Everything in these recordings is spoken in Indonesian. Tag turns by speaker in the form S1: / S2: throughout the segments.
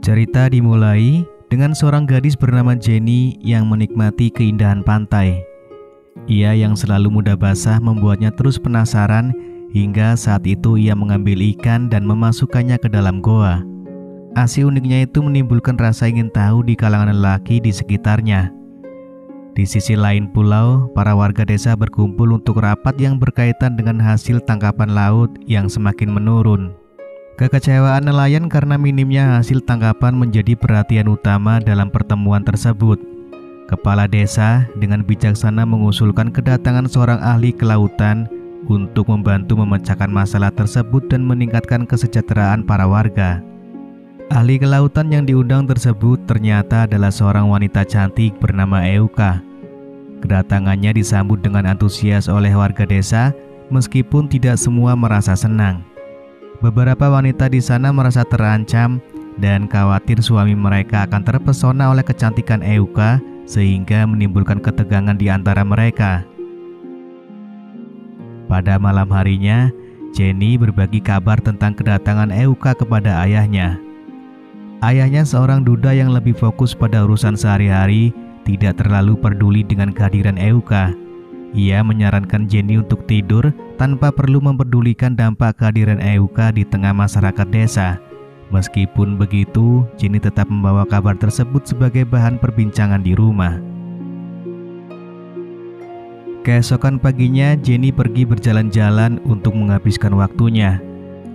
S1: Cerita dimulai dengan seorang gadis bernama Jenny yang menikmati keindahan pantai. Ia yang selalu mudah basah membuatnya terus penasaran hingga saat itu ia mengambil ikan dan memasukkannya ke dalam goa. Aksi uniknya itu menimbulkan rasa ingin tahu di kalangan lelaki di sekitarnya. Di sisi lain pulau, para warga desa berkumpul untuk rapat yang berkaitan dengan hasil tangkapan laut yang semakin menurun. Kekecewaan nelayan karena minimnya hasil tangkapan menjadi perhatian utama dalam pertemuan tersebut. Kepala desa dengan bijaksana mengusulkan kedatangan seorang ahli kelautan untuk membantu memecahkan masalah tersebut dan meningkatkan kesejahteraan para warga. Ahli kelautan yang diundang tersebut ternyata adalah seorang wanita cantik bernama Euka. Kedatangannya disambut dengan antusias oleh warga desa, meskipun tidak semua merasa senang. Beberapa wanita di sana merasa terancam dan khawatir suami mereka akan terpesona oleh kecantikan Euka sehingga menimbulkan ketegangan di antara mereka. Pada malam harinya, Jenny berbagi kabar tentang kedatangan Euka kepada ayahnya. Ayahnya seorang duda yang lebih fokus pada urusan sehari-hari, tidak terlalu peduli dengan kehadiran Euka. Ia menyarankan Jenny untuk tidur tanpa perlu mempedulikan dampak kehadiran Euka di tengah masyarakat desa. Meskipun begitu, Jenny tetap membawa kabar tersebut sebagai bahan perbincangan di rumah. Keesokan paginya, Jenny pergi berjalan-jalan untuk menghabiskan waktunya.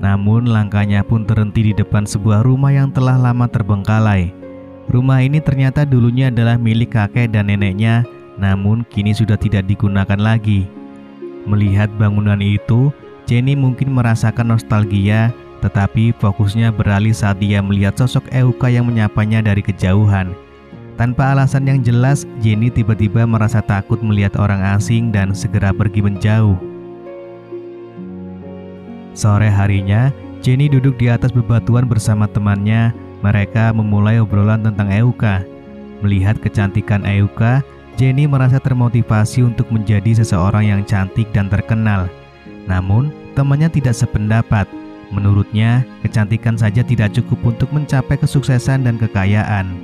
S1: Namun langkahnya pun terhenti di depan sebuah rumah yang telah lama terbengkalai. Rumah ini ternyata dulunya adalah milik kakek dan neneknya, namun kini sudah tidak digunakan lagi. Melihat bangunan itu, Jenny mungkin merasakan nostalgia, tetapi fokusnya beralih saat dia melihat sosok Euka yang menyapanya dari kejauhan. Tanpa alasan yang jelas, Jenny tiba-tiba merasa takut melihat orang asing dan segera pergi menjauh. Sore harinya, Jenny duduk di atas bebatuan bersama temannya. Mereka memulai obrolan tentang Euka. Melihat kecantikan Euka, Jenny merasa termotivasi untuk menjadi seseorang yang cantik dan terkenal. Namun, temannya tidak sependapat. Menurutnya, kecantikan saja tidak cukup untuk mencapai kesuksesan dan kekayaan.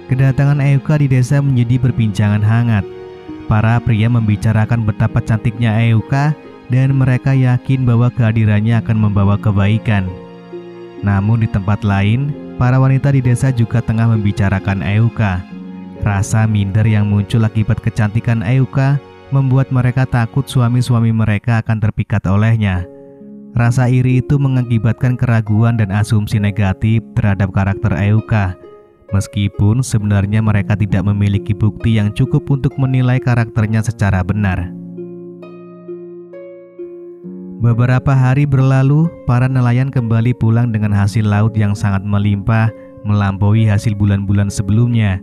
S1: Kedatangan Euka di desa menjadi perbincangan hangat. Para pria membicarakan betapa cantiknya Euka dan mereka yakin bahwa kehadirannya akan membawa kebaikan. Namun di tempat lain, para wanita di desa juga tengah membicarakan Euka. Rasa minder yang muncul akibat kecantikan Euka membuat mereka takut suami-suami mereka akan terpikat olehnya. Rasa iri itu mengakibatkan keraguan dan asumsi negatif terhadap karakter Euka. Meskipun sebenarnya mereka tidak memiliki bukti yang cukup untuk menilai karakternya secara benar. Beberapa hari berlalu, para nelayan kembali pulang dengan hasil laut yang sangat melimpah, melampaui hasil bulan-bulan sebelumnya.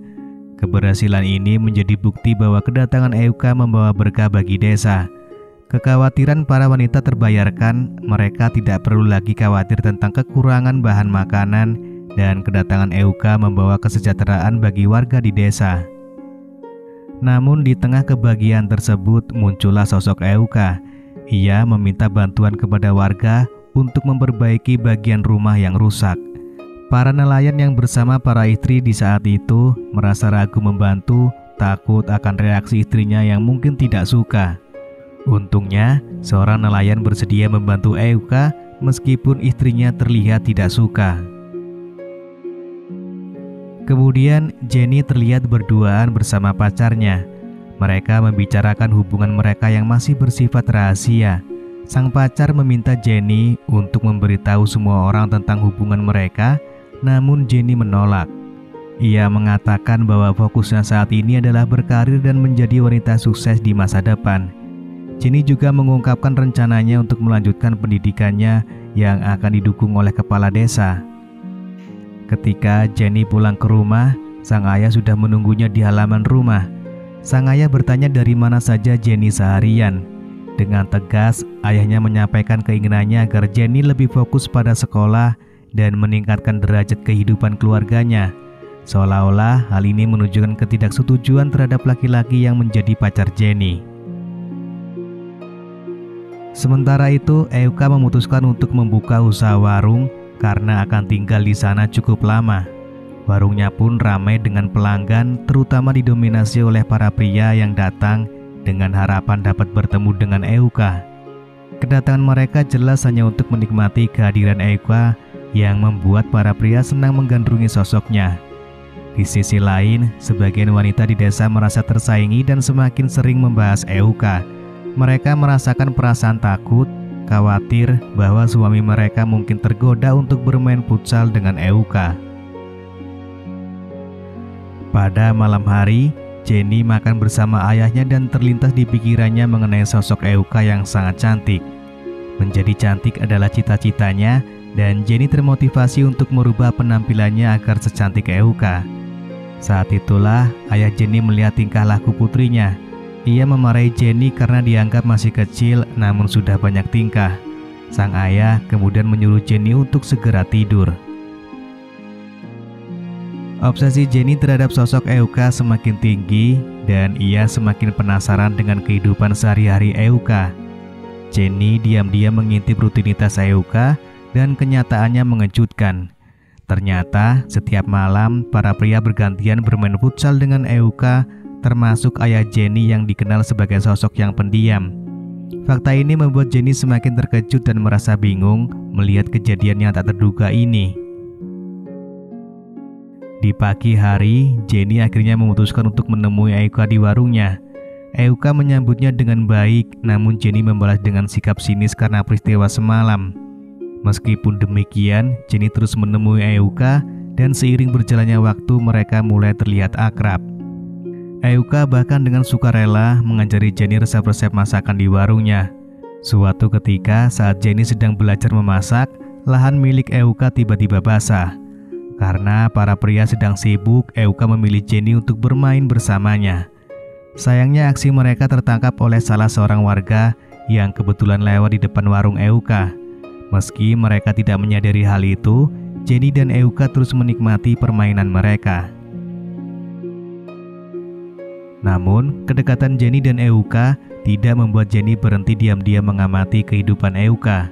S1: Keberhasilan ini menjadi bukti bahwa kedatangan Euka membawa berkah bagi desa. Kekhawatiran para wanita terbayarkan, mereka tidak perlu lagi khawatir tentang kekurangan bahan makanan, dan kedatangan Euka membawa kesejahteraan bagi warga di desa. Namun di tengah kebahagiaan tersebut muncullah sosok Euka. Ia meminta bantuan kepada warga untuk memperbaiki bagian rumah yang rusak. Para nelayan yang bersama para istri di saat itu merasa ragu membantu, takut akan reaksi istrinya yang mungkin tidak suka. Untungnya, seorang nelayan bersedia membantu Euka meskipun istrinya terlihat tidak suka. Kemudian Jenny terlihat berduaan bersama pacarnya. Mereka membicarakan hubungan mereka yang masih bersifat rahasia. Sang pacar meminta Jenny untuk memberitahu semua orang tentang hubungan mereka, namun Jenny menolak. Ia mengatakan bahwa fokusnya saat ini adalah berkarir dan menjadi wanita sukses di masa depan. Jenny juga mengungkapkan rencananya untuk melanjutkan pendidikannya yang akan didukung oleh kepala desa. Ketika Jenny pulang ke rumah, sang ayah sudah menunggunya di halaman rumah. Sang ayah bertanya dari mana saja Jenny seharian. Dengan tegas, ayahnya menyampaikan keinginannya agar Jenny lebih fokus pada sekolah dan meningkatkan derajat kehidupan keluarganya. Seolah-olah hal ini menunjukkan ketidaksetujuan terhadap laki-laki yang menjadi pacar Jenny. Sementara itu, Euka memutuskan untuk membuka usaha warung karena akan tinggal di sana cukup lama. Warungnya pun ramai dengan pelanggan, terutama didominasi oleh para pria yang datang dengan harapan dapat bertemu dengan Euka. Kedatangan mereka jelas hanya untuk menikmati kehadiran Euka yang membuat para pria senang menggandrungi sosoknya. Di sisi lain, sebagian wanita di desa merasa tersaingi dan semakin sering membahas Euka. Mereka merasakan perasaan takut, khawatir bahwa suami mereka mungkin tergoda untuk bermain futsal dengan Euka. Pada malam hari, Jenny makan bersama ayahnya dan terlintas di pikirannya mengenai sosok Euka yang sangat cantik. Menjadi cantik adalah cita-citanya dan Jenny termotivasi untuk merubah penampilannya agar secantik Euka. Saat itulah ayah Jenny melihat tingkah laku putrinya. Ia memarahi Jenny karena dianggap masih kecil namun sudah banyak tingkah. Sang ayah kemudian menyuruh Jenny untuk segera tidur. Obsesi Jenny terhadap sosok Euka semakin tinggi dan ia semakin penasaran dengan kehidupan sehari-hari Euka. Jenny diam-diam mengintip rutinitas Euka dan kenyataannya mengejutkan. Ternyata setiap malam para pria bergantian bermain futsal dengan Euka, termasuk ayah Jenny yang dikenal sebagai sosok yang pendiam. Fakta ini membuat Jenny semakin terkejut dan merasa bingung melihat kejadian yang tak terduga ini. Di pagi hari, Jenny akhirnya memutuskan untuk menemui Euka di warungnya. Euka menyambutnya dengan baik, namun Jenny membalas dengan sikap sinis karena peristiwa semalam. Meskipun demikian, Jenny terus menemui Euka dan seiring berjalannya waktu mereka mulai terlihat akrab. Euka bahkan dengan sukarela mengajari Jenny resep-resep masakan di warungnya. Suatu ketika saat Jenny sedang belajar memasak, lahan milik Euka tiba-tiba basah. Karena para pria sedang sibuk, Euka memilih Jenny untuk bermain bersamanya. Sayangnya aksi mereka tertangkap oleh salah seorang warga yang kebetulan lewat di depan warung Euka. Meski mereka tidak menyadari hal itu, Jenny dan Euka terus menikmati permainan mereka. Namun, kedekatan Jenny dan Euka tidak membuat Jenny berhenti diam-diam mengamati kehidupan Euka.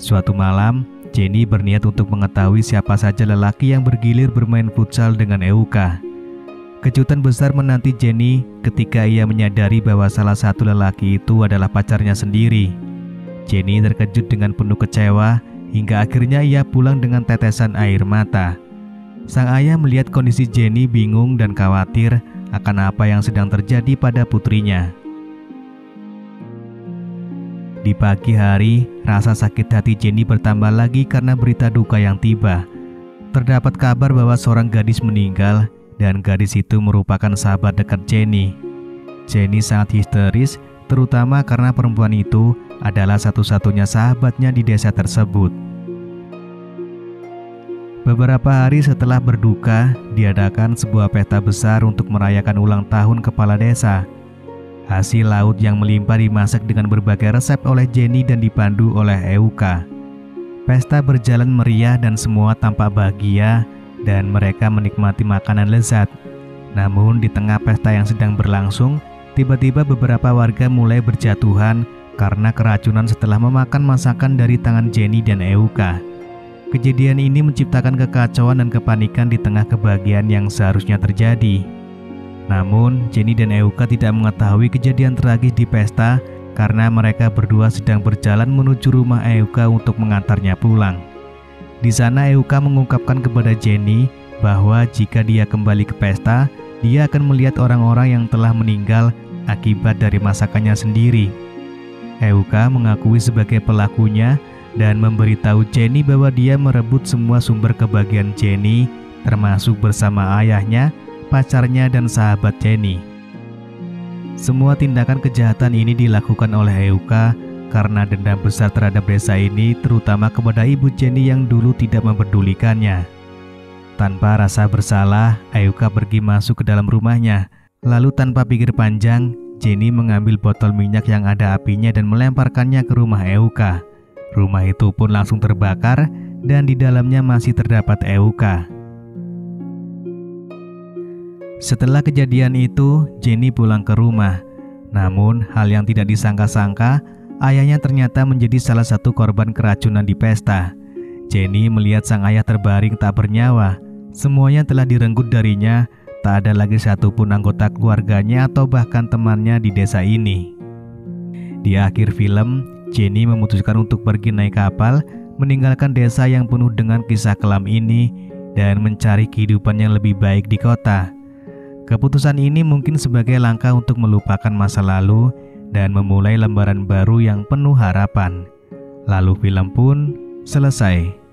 S1: Suatu malam, Jenny berniat untuk mengetahui siapa saja lelaki yang bergilir bermain futsal dengan Euka. Kejutan besar menanti Jenny ketika ia menyadari bahwa salah satu lelaki itu adalah pacarnya sendiri. Jenny terkejut dengan penuh kecewa hingga akhirnya ia pulang dengan tetesan air mata. Sang ayah melihat kondisi Jenny bingung dan khawatir akan apa yang sedang terjadi pada putrinya. Di pagi hari, rasa sakit hati Jenny bertambah lagi karena berita duka yang tiba. Terdapat kabar bahwa seorang gadis meninggal dan gadis itu merupakan sahabat dekat Jenny. Jenny sangat histeris, terutama karena perempuan itu adalah satu-satunya sahabatnya di desa tersebut. Beberapa hari setelah berduka, diadakan sebuah pesta besar untuk merayakan ulang tahun kepala desa. Hasil laut yang melimpah dimasak dengan berbagai resep oleh Jenny dan dipandu oleh Euka. Pesta berjalan meriah dan semua tampak bahagia dan mereka menikmati makanan lezat. Namun di tengah pesta yang sedang berlangsung, tiba-tiba beberapa warga mulai berjatuhan karena keracunan setelah memakan masakan dari tangan Jenny dan Euka. Kejadian ini menciptakan kekacauan dan kepanikan di tengah kebahagiaan yang seharusnya terjadi. Namun, Jenny dan Euka tidak mengetahui kejadian tragis di pesta karena mereka berdua sedang berjalan menuju rumah Euka untuk mengantarnya pulang. Di sana Euka mengungkapkan kepada Jenny bahwa jika dia kembali ke pesta, dia akan melihat orang-orang yang telah meninggal akibat dari masakannya sendiri. Euka mengakui sebagai pelakunya dan memberitahu Jenny bahwa dia merebut semua sumber kebahagiaan Jenny, termasuk bersama ayahnya, pacarnya, dan sahabat Jenny. Semua tindakan kejahatan ini dilakukan oleh Euka karena dendam besar terhadap desa ini, terutama kepada ibu Jenny yang dulu tidak memperdulikannya. Tanpa rasa bersalah, Euka pergi masuk ke dalam rumahnya. Lalu tanpa pikir panjang, Jenny mengambil botol minyak yang ada apinya dan melemparkannya ke rumah Euka. Rumah itu pun langsung terbakar dan di dalamnya masih terdapat Euka. Setelah kejadian itu, Jenny pulang ke rumah. Namun, hal yang tidak disangka-sangka, ayahnya ternyata menjadi salah satu korban keracunan di pesta. Jenny melihat sang ayah terbaring tak bernyawa. Semuanya telah direnggut darinya, tak ada lagi satupun anggota keluarganya atau bahkan temannya di desa ini. Di akhir film, Jenny memutuskan untuk pergi naik kapal, meninggalkan desa yang penuh dengan kisah kelam ini, dan mencari kehidupan yang lebih baik di kota. Keputusan ini mungkin sebagai langkah untuk melupakan masa lalu dan memulai lembaran baru yang penuh harapan. Lalu film pun selesai.